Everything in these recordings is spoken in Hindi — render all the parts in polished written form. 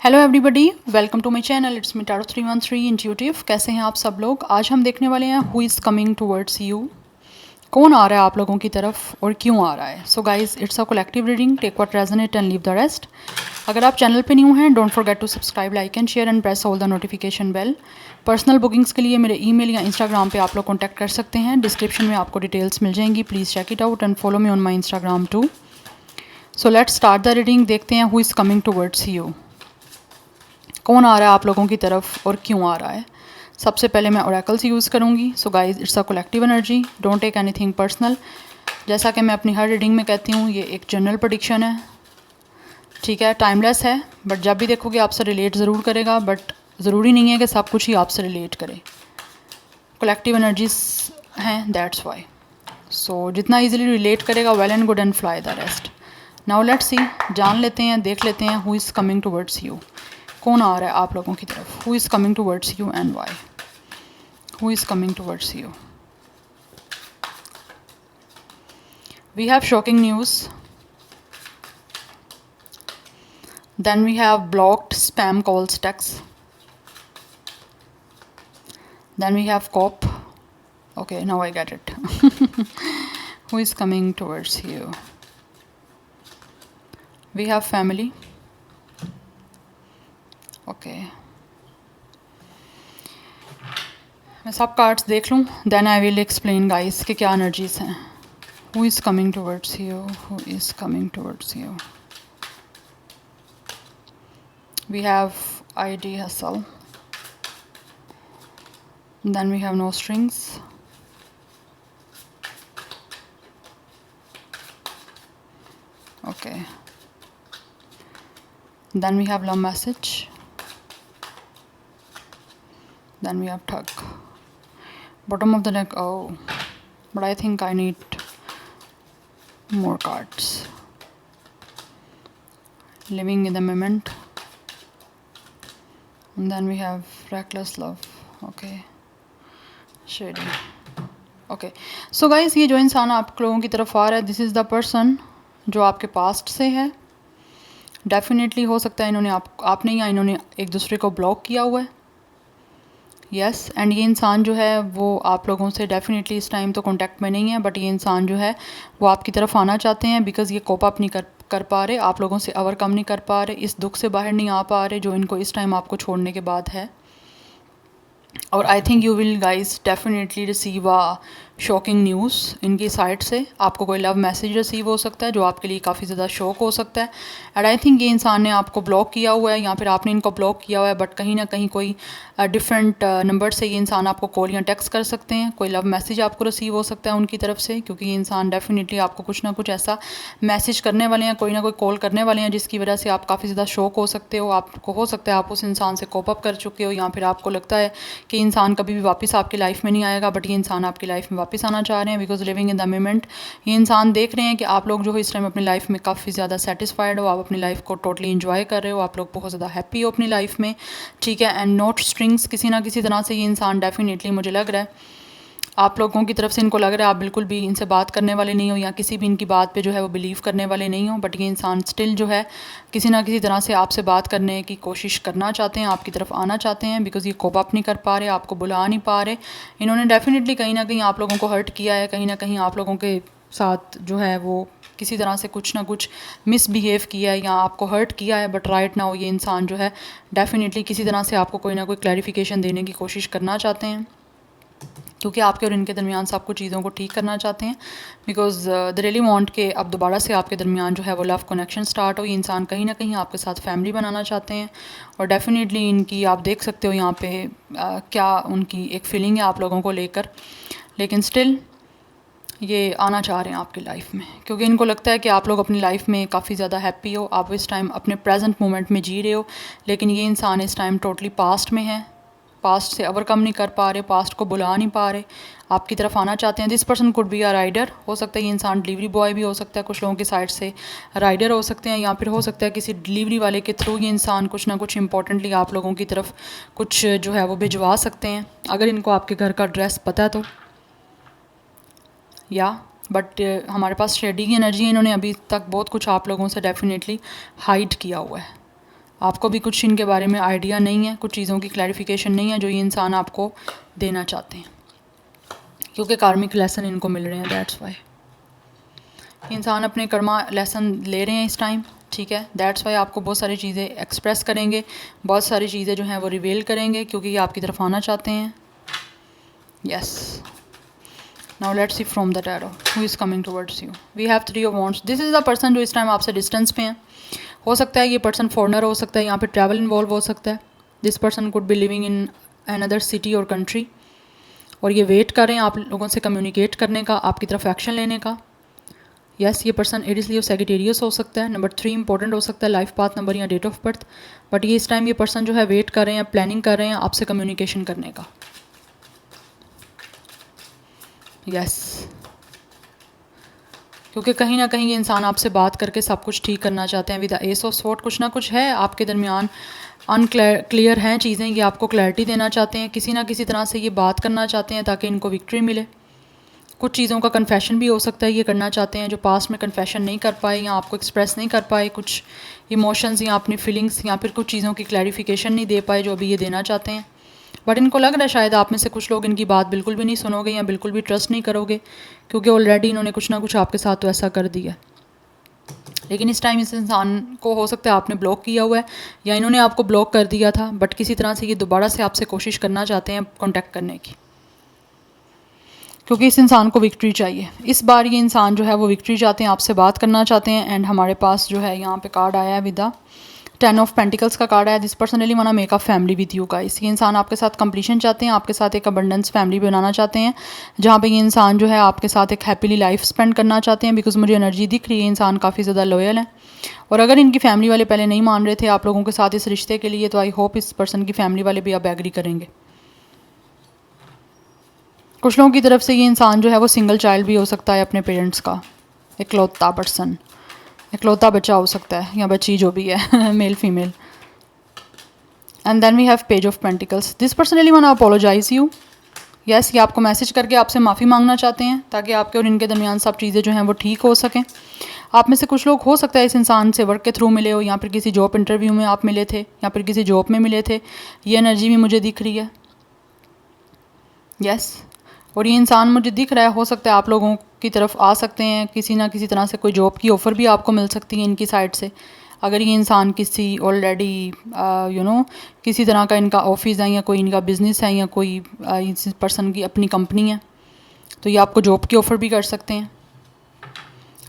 Hello everybody, welcome to my channel. It's me tarot 313 intuitive. कैसे हैं आप सब लोग? आज हम देखने वाले हैं who is coming towards you. कौन आ रहा है आप लोगों की तरफ और क्यों आ रहा है? So guys, it's a collective reading. Take what resonate and leave the rest. अगर आप चैनल पे न्यू हैं, don't forget to subscribe, like and share and press all the notification bell. Personal bookings के लिए मेरे ईमेल या इंस्टाग्राम पे आप लोग कॉन्टैक्ट कर सकते हैं। डिस्क्रिप्शन में आपको डिटेल्स मिल जाएंगी। Please check it out and follow me on my Instagram too. So let's start the reading. देखते हैं who is coming towards you. कौन आ रहा है आप लोगों की तरफ और क्यों आ रहा है? सबसे पहले मैं ओरेकल्स यूज़ करूँगी। So guys, it's a collective energy, don't take anything personal. जैसा कि मैं अपनी हर रीडिंग में कहती हूँ, ये एक जनरल प्रेडिक्शन है, ठीक है, टाइमलेस है। बट जब भी देखोगे आपसे रिलेट ज़रूर करेगा, बट ज़रूरी नहीं है कि सब कुछ ही आपसे रिलेट करे। कलेक्टिव एनर्जीज हैं, दैट्स वाई। सो जितना ईजिली रिलेट करेगा, well and good and fly the rest. Now let's see, जान लेते हैं, देख लेते हैं who is coming towards you. कौन आ रहा है आप लोगों की तरफ? Who is coming towards you and why? Who is coming towards you? We have shocking news, then we have blocked spam calls, text, then we have cop. Okay, now I get it. Who is coming towards you? We have family. Okay, मैं सब कार्ड्स देख लूँ, then I will explain guys कि क्या एनर्जीज हैं। Who is coming towards you? Who is coming towards you? We have ID hustle. Then we have no strings. Okay. Then we have love message. Then we have tug. Bottom of the deck. Oh, but I think I need more cards. Living in the moment. And then we have reckless love. Okay. Shady. Okay. So guys, ये जो इंसान आप लोगों की तरफ आ रहा है, दिस इज़ द पर्सन जो आपके पास्ट से है। डेफिनेटली हो सकता है इन्होंने आपने या इन्होंने एक दूसरे को ब्लॉक किया हुआ है। यस, एंड ये इंसान जो है वो आप लोगों से डेफिनेटली इस टाइम तो कांटेक्ट में नहीं है, बट ये इंसान जो है वो आपकी तरफ आना चाहते हैं, बिकॉज़ ये कोप अप नहीं कर पा रहे, आप लोगों से ओवरकम नहीं कर पा रहे, इस दुख से बाहर नहीं आ पा रहे जो इनको इस टाइम आपको छोड़ने के बाद है। और I think you will guys definitely receive a shocking news इनकी साइड से। आपको कोई लव मैसेज रिसीव हो सकता है जो आपके लिए काफ़ी ज़्यादा शॉक हो सकता है। एंड आई थिंक ये इंसान ने आपको ब्लॉक किया हुआ है या फिर आपने इनको ब्लॉक किया हुआ है, बट कहीं ना कहीं कोई डिफरेंट नंबर से ये इंसान आपको कॉल या टेक्स्ट कर सकते हैं। कोई लव मैसेज आपको रिसीव हो सकता है उनकी तरफ से, क्योंकि ये इंसान डेफिनेटली आपको कुछ ना कुछ ऐसा मैसेज करने वाले हैं, कोई ना कोई कॉल करने वाले हैं, जिसकी वजह से आप काफ़ी ज़्यादा शॉक हो सकते हो। आपको हो सकता है आप उस इंसान से कोप अप कर चुके हो, या फिर आपको लगता है कि इंसान कभी भी वापस आपकी लाइफ में नहीं आएगा, बट ये इंसान आपकी लाइफ में वापस आना चाह रहे हैं, because living in the moment. ये इंसान देख रहे हैं कि आप लोग जो है इस टाइम अपनी लाइफ में काफ़ी ज़्यादा सेटिस्फाइड हो, आप अपनी लाइफ को टोटली इंजॉय कर रहे हो, आप लोग बहुत ज़्यादा हैप्पी हो अपनी लाइफ में, ठीक है। एंड नोट स्ट्रिंग्स, किसी ना किसी तरह से ये इंसान डेफिनेटली, मुझे लग रहा है आप लोगों की तरफ से इनको लग रहा है आप बिल्कुल भी इनसे बात करने वाले नहीं हो, या किसी भी इनकी बात पे जो है वो बिलीव करने वाले नहीं हो, बट ये इंसान स्टिल जो है किसी ना किसी तरह से आपसे बात करने की कोशिश करना चाहते हैं, आपकी तरफ आना चाहते हैं, बिकॉज ये कोप अप नहीं कर पा रहे, आपको बुला नहीं पा रहे। इन्होंने डेफिनेटली कहीं ना कहीं आप लोगों को हर्ट किया है, कहीं ना कहीं आप लोगों के साथ जो है वो किसी तरह से कुछ ना कुछ मिसबिहेव किया है या आपको हर्ट किया है। बट राइट नाउ ये इंसान जो है डेफिनेटली किसी तरह से आपको कोई ना कोई क्लैरिफिकेशन देने की कोशिश करना चाहते हैं, क्योंकि आपके और इनके दरमियान सब कुछ चीज़ों को ठीक करना चाहते हैं, बिकॉज दे रियली वांट के अब दोबारा से आपके दरमियान जो है वो लव कनेक्शन स्टार्ट हो। ये इंसान कहीं ना कहीं आपके साथ फैमिली बनाना चाहते हैं, और डेफिनेटली इनकी आप देख सकते हो यहाँ पे क्या उनकी एक फीलिंग है आप लोगों को लेकर, लेकिन स्टिल ये आना चाह रहे हैं आपकी लाइफ में, क्योंकि इनको लगता है कि आप लोग अपनी लाइफ में काफ़ी ज़्यादा हैप्पी हो, आप इस टाइम अपने प्रेजेंट मोमेंट में जी रहे हो, लेकिन ये इंसान इस टाइम टोटली पास्ट में है, पास्ट से ओवरकम नहीं कर पा रहे, पास्ट को बुला नहीं पा रहे, आपकी तरफ आना चाहते हैं। This person could be a rider, हो सकता है ये इंसान डिलीवरी बॉय भी हो सकता है, कुछ लोगों की साइड से राइडर हो सकते हैं, या फिर हो सकता है किसी डिलीवरी वाले के थ्रू ये इंसान कुछ ना कुछ इंपॉर्टेंटली आप लोगों की तरफ कुछ जो है वो भिजवा सकते हैं, अगर इनको आपके घर का एड्रेस पता है तो, या बट हमारे पास शेडी की एनर्जी है, इन्होंने अभी तक बहुत कुछ आप लोगों से डेफिनेटली हाइड किया हुआ है, आपको भी कुछ इनके बारे में आइडिया नहीं है, कुछ चीज़ों की क्लैरिफिकेशन नहीं है जो ये इंसान आपको देना चाहते हैं, क्योंकि कार्मिक लेसन इनको मिल रहे हैं। दैट्स वाई इंसान अपने कर्मा लेसन ले रहे हैं इस टाइम, ठीक है। दैट्स वाई आपको बहुत सारी चीज़ें एक्सप्रेस करेंगे, बहुत सारी चीज़ें जो हैं वो रिवील करेंगे, क्योंकि ये आपकी तरफ आना चाहते हैं। Yes, now let's see from the tarot who is coming towards you. We have 3 of wands. This is the person जो इस टाइम आपसे डिस्टेंस पे हैं। हो सकता है ये पर्सन फॉरनर हो सकता है, यहाँ पे ट्रैवल इन्वॉल्व हो सकता है। This person could B living in another city और कंट्री, और ये वेट कर रहे हैं आप लोगों से कम्युनिकेट करने का, आपकी तरफ एक्शन लेने का। यस, ये पर्सन एरिस लियो सैजिटेरियस हो सकता है। नंबर 3 इंपॉर्टेंट हो सकता है, लाइफ पाथ नंबर या डेट ऑफ बर्थ। बट ये इस टाइम ये पर्सन जो है वेट कर रहे हैं, प्लानिंग कर रहे हैं आपसे कम्युनिकेशन करने का। यस, क्योंकि कहीं ना कहीं ये इंसान आपसे बात करके सब कुछ ठीक करना चाहते हैं। With the S of sword कुछ ना कुछ है आपके दरमियान, क्लियर हैं चीज़ें, ये आपको क्लैरिटी देना चाहते हैं, किसी ना किसी तरह से ये बात करना चाहते हैं ताकि इनको विक्ट्री मिले। कुछ चीज़ों का कन्फेशन भी हो सकता है ये करना चाहते हैं, जो पास्ट में कन्फेशन नहीं कर पाए या आपको एक्सप्रेस नहीं कर पाए, कुछ इमोशंस या अपनी फीलिंग्स, या फिर कुछ चीज़ों की क्लैरिफिकेशन नहीं दे पाए जो अभी ये देना चाहते हैं। बट इनको लग रहा है शायद आप में से कुछ लोग इनकी बात बिल्कुल भी नहीं सुनोगे या बिल्कुल भी ट्रस्ट नहीं करोगे, क्योंकि ऑलरेडी इन्होंने कुछ ना कुछ आपके साथ तो ऐसा कर दिया। लेकिन इस टाइम इस इंसान को हो सकता है आपने ब्लॉक किया हुआ है या इन्होंने आपको ब्लॉक कर दिया था, बट किसी तरह से ये दोबारा से आपसे कोशिश करना चाहते हैं कॉन्टैक्ट करने की, क्योंकि इस इंसान को विक्ट्री चाहिए। इस बार ये इंसान जो है वो विक्ट्री चाहते हैं, आपसे बात करना चाहते हैं। एंड हमारे पास जो है यहाँ पे कार्ड आया है विद द 10 ऑफ पेंटिकल्स का कार्ड आया। This person really want to make a family with you guys. ये इंसान आपके साथ कंप्लीशन चाहते हैं, आपके साथ एक अबंडेंस फैमिली बनाना चाहते हैं, जहाँ पे ये इंसान जो है आपके साथ एक हैप्पीली लाइफ स्पेंड करना चाहते हैं। बिकॉज मुझे एनर्जी दिख रही है इंसान काफ़ी ज़्यादा लॉयल है, और अगर इनकी फैमिली वाले पहले नहीं मान रहे थे आप लोगों के साथ इस रिश्ते के लिए, तो आई होप इस पर्सन की फैमिली वाले भी अब एग्री करेंगे। कुछ लोगों की तरफ से ये इंसान जो है वो सिंगल चाइल्ड भी हो सकता है, अपने पेरेंट्स का इकलौता पर्सन, इकलौता बच्चा हो सकता है या बच्ची जो भी है male female. And then we have page of pentacles. This person really want to apologize you. Yes, ये आपको मैसेज करके आपसे माफ़ी मांगना चाहते हैं ताकि आपके और इनके दरमियान सब चीज़ें जो हैं वो ठीक हो सकें। आप में से कुछ लोग हो सकता है इस इंसान से वर्क के थ्रू मिले हो, या फिर किसी जॉब इंटरव्यू में आप मिले थे, या फिर किसी जॉब में मिले थे। ये एनर्जी भी मुझे दिख रही है। यस, और ये इंसान मुझे दिख रहा है, हो सकता है आप लोगों की तरफ आ सकते हैं, किसी ना किसी तरह से कोई जॉब की ऑफ़र भी आपको मिल सकती है इनकी साइड से। अगर ये इंसान किसी ऑलरेडी किसी तरह का इनका ऑफिस है या कोई इनका बिज़नेस है या कोई इस पर्सन की अपनी कंपनी है, तो ये आपको जॉब की ऑफ़र भी कर सकते हैं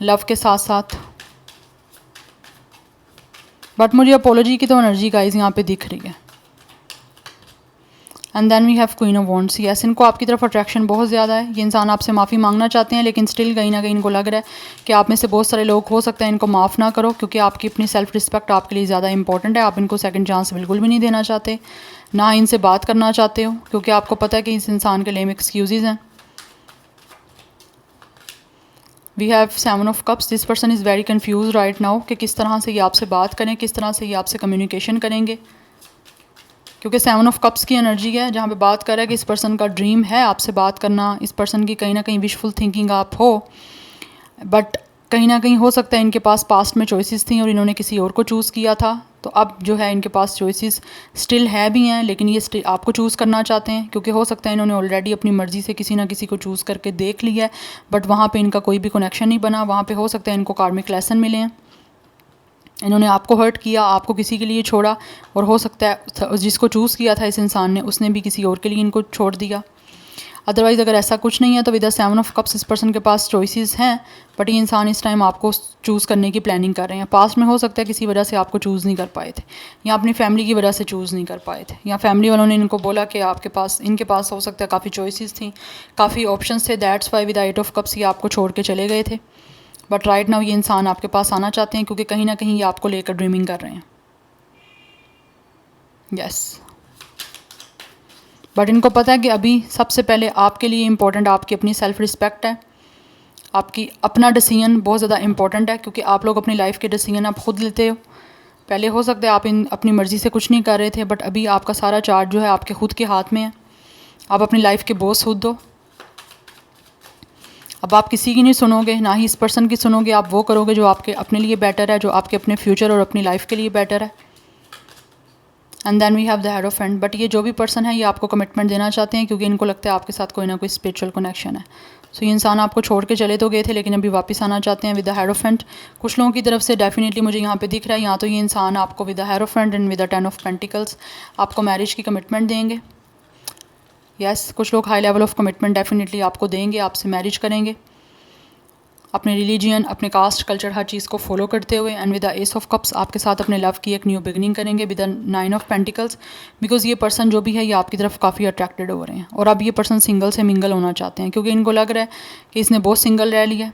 लव के साथ साथ। बट मुझे अपोलॉजी की तो एनर्जी गाइस यहाँ पे दिख रही है। And then we have queen of wands. Yes, इनको आपकी तरफ अट्रैक्शन बहुत ज़्यादा है। ये इंसान आपसे माफ़ी मांगना चाहते हैं, लेकिन स्टिल कहीं ना कहीं इनको लग रहा है कि आप में से बहुत सारे लोग हो सकते हैं इनको माफ़ ना करो, क्योंकि आपकी अपनी सेल्फ रिस्पेक्ट आपके लिए ज़्यादा इंपॉर्टेंट है। आप इनको सेकंड चांस बिल्कुल भी नहीं देना चाहते, ना इनसे बात करना चाहते हो, क्योंकि आपको पता है कि इस इंसान के लेम एक्सक्यूज़ हैं। We have 7 of cups. This person is very confuse right now कि किस तरह से ये आपसे बात करें, किस तरह से ये आपसे कम्युनिकेशन करेंगे, क्योंकि 7 ऑफ कप्स की एनर्जी है जहाँ पे बात कर रहा है कि इस पर्सन का ड्रीम है आपसे बात करना, इस पर्सन की कहीं ना कहीं विशफुल थिंकिंग आप हो, बट कहीं ना कहीं हो सकता है इनके पास पास्ट में चॉइसेस थी और इन्होंने किसी और को चूज़ किया था। तो अब जो है इनके पास चॉइसेस स्टिल है भी हैं, लेकिन ये आपको चूज़ करना चाहते हैं, क्योंकि हो सकता है इन्होंने ऑलरेडी अपनी मर्ज़ी से किसी ना किसी को चूज़ करके देख लिया है, बट वहाँ पे इनका कोई भी कनेक्शन नहीं बना। वहाँ पे हो सकता है इनको कार्मिक लेसन मिले हैं, इन्होंने आपको हर्ट किया, आपको किसी के लिए छोड़ा, और हो सकता है जिसको चूज़ किया था इस इंसान ने उसने भी किसी और के लिए इनको छोड़ दिया। अदरवाइज़ अगर ऐसा कुछ नहीं है तो विद द 7 ऑफ कप्स इस पर्सन के पास चॉइसेस हैं, बट ये इंसान इस टाइम आपको चूज़ करने की प्लानिंग कर रहे हैं। पास्ट में हो सकता है किसी वजह से आपको चूज़ नहीं कर पाए थे, या अपनी फैमिली की वजह से चूज़ नहीं कर पाए थे, या फैमिली वालों ने इनको बोला कि आपके पास, इनके पास हो सकता है काफ़ी चॉइसेस थी, काफ़ी ऑप्शंस थे। That's why with the 8 of cups ये आपको छोड़ के चले गए थे। बट राइट नाउ ये इंसान आपके पास आना चाहते हैं, क्योंकि कहीं ना कहीं ये आपको लेकर ड्रीमिंग कर रहे हैं। यस, बट इनको पता है कि अभी सबसे पहले आपके लिए इम्पोर्टेंट आपकी अपनी सेल्फ रिस्पेक्ट है, आपकी अपना डिसीजन बहुत ज़्यादा इंपॉर्टेंट है, क्योंकि आप लोग अपनी लाइफ के डिसीजन आप खुद लेते हो। पहले हो सकता है आप अपनी मर्ज़ी से कुछ नहीं कर रहे थे, बट अभी आपका सारा चार्ज जो है आपके खुद के हाथ में है। आप अपनी लाइफ के बॉस खुद हो। अब आप किसी की नहीं सुनोगे, ना ही इस पर्सन की सुनोगे। आप वो करोगे जो आपके अपने लिए बेटर है, जो आपके अपने फ्यूचर और अपनी लाइफ के लिए बेटर है। And then we have the hierophant. But ये जो भी पर्सन है ये आपको कमिटमेंट देना चाहते हैं क्योंकि इनको लगता है आपके साथ कोई ना कोई स्पिरिचुअल कनेक्शन है। सो ये इंसान आपको छोड़ के चले तो गए थे लेकिन अभी वापस आना चाहते हैं विद द हेरोफेंट। कुछ लोगों की तरफ से डेफिनेटली मुझे यहाँ पे दिख रहा है, यहाँ तो ये इंसान आपको with the hierophant and with the 10 of pentacles आपको मैरिज की कमिटमेंट देंगे। यस, कुछ लोग high level of commitment definitely आपको देंगे, आपसे मैरिज करेंगे अपने रिलीजियन, अपने कास्ट, कल्चर, हर चीज़ को फॉलो करते हुए। And with the S of cups आपके साथ अपने लव की एक न्यू बिगनिंग करेंगे with the 9 of pentacles. Because ये पर्सन जो भी है ये आपकी तरफ काफ़ी अट्रैक्टेड हो रहे हैं और अब ये पर्सन सिंगल से मिंगल होना चाहते हैं क्योंकि इनको लग रहा है कि इसने बहुत सिंगल रह लिया है,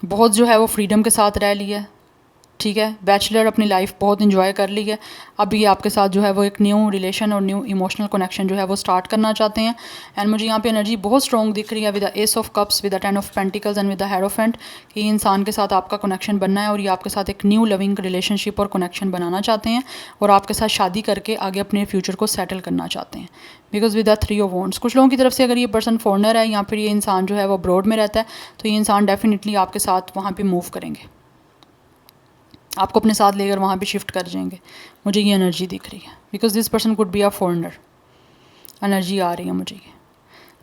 बहुत जो है वो फ्रीडम के साथ रह लिया है, ठीक है, बैचलर अपनी लाइफ बहुत इंजॉय कर ली है। अब ये आपके साथ जो है वो एक न्यू रिलेशन और न्यू इमोशनल कनेक्शन जो है वो स्टार्ट करना चाहते हैं। एंड मुझे यहाँ पे एनर्जी बहुत स्ट्रॉन्ग दिख रही है with the S of cups, with the 10 of pentacles and with the hierophant कि ये इंसान के साथ आपका कनेक्शन बनना है और ये आपके साथ एक न्यू लविंग रिलेशनशिप और कनेक्शन बनाना चाहते हैं और आपके साथ शादी करके आगे अपने फ्यूचर को सेटल करना चाहते हैं। Because with the 3 of wands कुछ लोगों की तरफ से अगर ये पर्सन फॉरनर है या फिर ये इंसान जो है वो अब्रॉड में रहता है तो ये इंसान डेफिनेटली आपके साथ वहाँ पर मूव करेंगे, आपको अपने साथ लेकर वहाँ पे शिफ्ट कर जाएंगे। मुझे ये एनर्जी दिख रही है because this person could be a foreigner, energy आ रही है मुझे ये।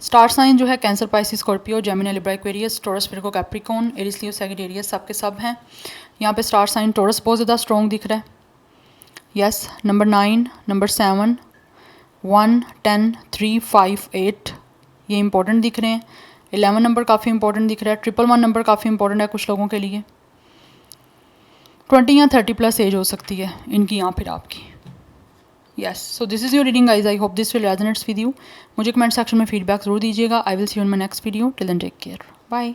स्टार साइन जो है Cancer, Pisces, Scorpio, Gemini, Libra, Aquarius, Taurus, Virgo, Capricorn, Aries, Leo, Sagittarius सबके सब हैं। यहाँ पे स्टार साइन टॉरस बहुत ज़्यादा स्ट्रॉन्ग दिख रहा है। यस, नंबर 9, नंबर 7, 1, 10, 3, 5, 8 ये इंपॉर्टेंट दिख रहे हैं। 11 नंबर काफ़ी इंपॉर्टेंट दिख रहा है। 111 नंबर काफ़ी इंपॉर्टेंट है कुछ लोगों के लिए। 20 या 30 प्लस एज हो सकती है इनकी या फिर आपकी। Yes, so this is your reading guys, I hope this will resonates with you. मुझे कमेंट सेक्शन में फीडबैक जरूर दीजिएगा। I will see you in my next video. Till then take care, bye.